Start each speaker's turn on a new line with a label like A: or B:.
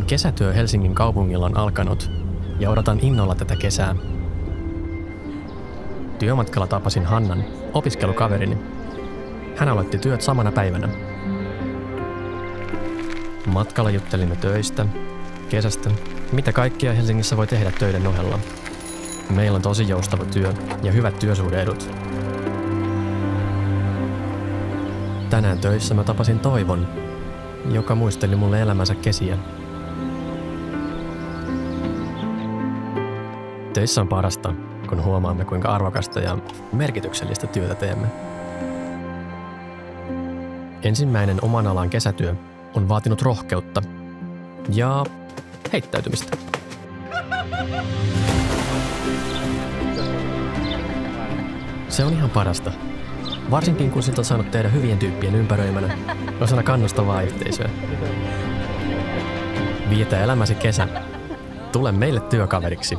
A: Kesätyö Helsingin kaupungilla on alkanut ja odotan innolla tätä kesää. Työmatkalla tapasin Hannan, opiskelukaverini. Hän aloitti työt samana päivänä. Matkalla juttelimme töistä, kesästä, mitä kaikkea Helsingissä voi tehdä töiden ohella. Meillä on tosi joustava työ ja hyvät työsuhde-edut. Tänään töissä mä tapasin Toivon, joka muisteli mulle elämänsä kesiä. Töissä on parasta, kun huomaamme kuinka arvokasta ja merkityksellistä työtä teemme. Ensimmäinen oman alan kesätyö on vaatinut rohkeutta ja heittäytymistä. Se on ihan parasta. Varsinkin kun siltä on saanut tehdä hyvien tyyppien ympäröimänä, osana kannustavaa yhteisöä. Vietä elämäsi kesä. Tule meille työkaveriksi.